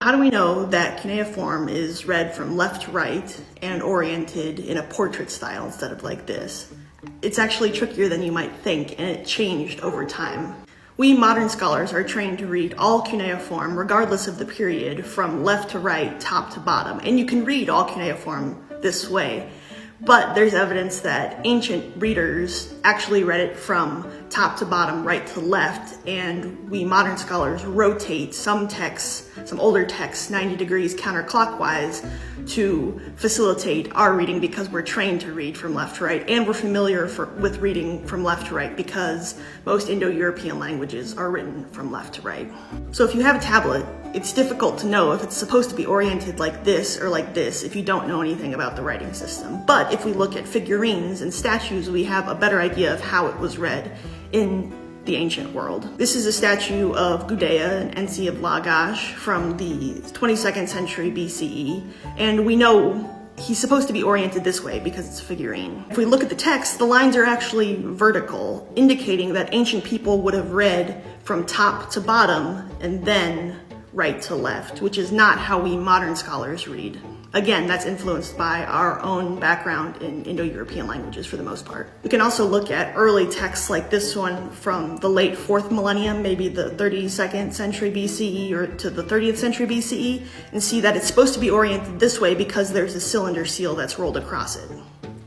How do we know that cuneiform is read from left to right and oriented in a portrait style instead of like this? It's actually trickier than you might think, and it changed over time. We modern scholars are trained to read all cuneiform, regardless of the period, from left to right, top to bottom. And you can read all cuneiform this way. But there's evidence that ancient readers actually read it from top to bottom, right to left, and we modern scholars rotate some texts, some older texts, 90 degrees counterclockwise to facilitate our reading because we're trained to read from left to right, and we're familiar with reading from left to right because most Indo-European languages are written from left to right. So if you have a tablet, it's difficult to know if it's supposed to be oriented like this or like this if you don't know anything about the writing system. But if we look at figurines and statues, we have a better idea of how it was read in the ancient world. This is a statue of Gudea, an Ensi of Lagash from the 22nd century BCE, and we know he's supposed to be oriented this way because it's a figurine. If we look at the text, the lines are actually vertical, indicating that ancient people would have read from top to bottom and then right to left, which is not how we modern scholars read. Again, that's influenced by our own background in Indo-European languages for the most part. We can also look at early texts like this one from the late 4th millennium, maybe the 32nd century BCE or to the 30th century BCE, and see that it's supposed to be oriented this way because there's a cylinder seal that's rolled across it.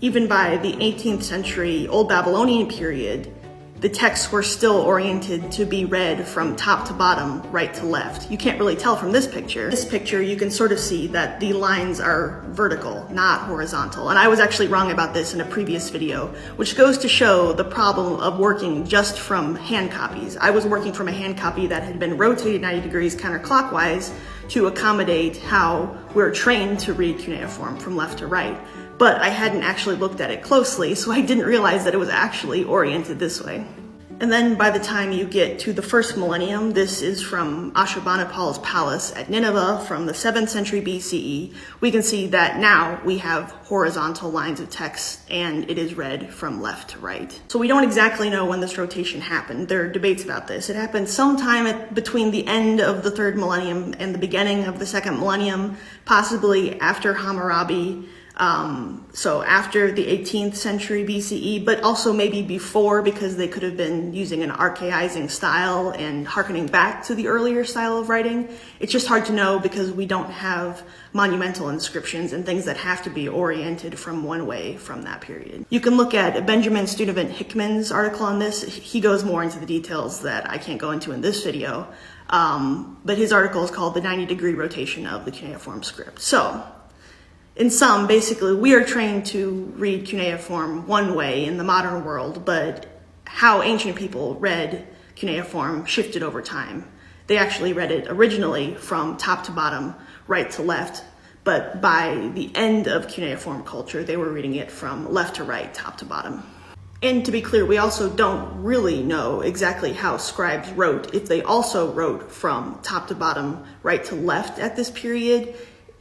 Even by the 18th century Old Babylonian period, the texts were still oriented to be read from top to bottom, right to left. You can't really tell from this picture. This picture, you can sort of see that the lines are vertical, not horizontal. And I was actually wrong about this in a previous video, which goes to show the problem of working just from hand copies. I was working from a hand copy that had been rotated 90 degrees counterclockwise to accommodate how we're trained to read cuneiform from left to right. But I hadn't actually looked at it closely, so I didn't realize that it was actually oriented this way. And then by the time you get to the 1st millennium, this is from Ashurbanipal's palace at Nineveh from the 7th century BCE, we can see that now we have horizontal lines of text and it is read from left to right. So we don't exactly know when this rotation happened. There are debates about this. It happened sometime between the end of the 3rd millennium and the beginning of the 2nd millennium, possibly after Hammurabi. So after the 18th century BCE, but also maybe before because they could have been using an archaizing style and hearkening back to the earlier style of writing. It's just hard to know because we don't have monumental inscriptions and things that have to be oriented from one way from that period. You can look at Benjamin Sturtevant Hickman's article on this. He goes more into the details that I can't go into in this video, but his article is called The 90-Degree Rotation of the Cuneiform Script. So, in sum, basically, we are trained to read cuneiform one way in the modern world, but how ancient people read cuneiform shifted over time. They actually read it originally from top to bottom, right to left, but by the end of cuneiform culture, they were reading it from left to right, top to bottom. And to be clear, we also don't really know exactly how scribes wrote, if they also wrote from top to bottom, right to left at this period.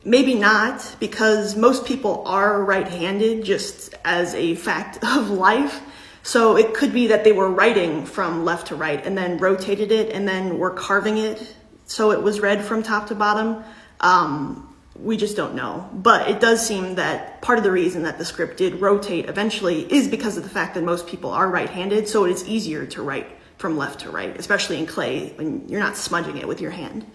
Maybe not, because most people are right-handed just as a fact of life. So it could be that they were writing from left to right and then rotated it and then were carving it so it was read from top to bottom. We just don't know. But it does seem that part of the reason that the script did rotate eventually is because of the fact that most people are right-handed, so it's easier to write from left to right, especially in clay when you're not smudging it with your hand.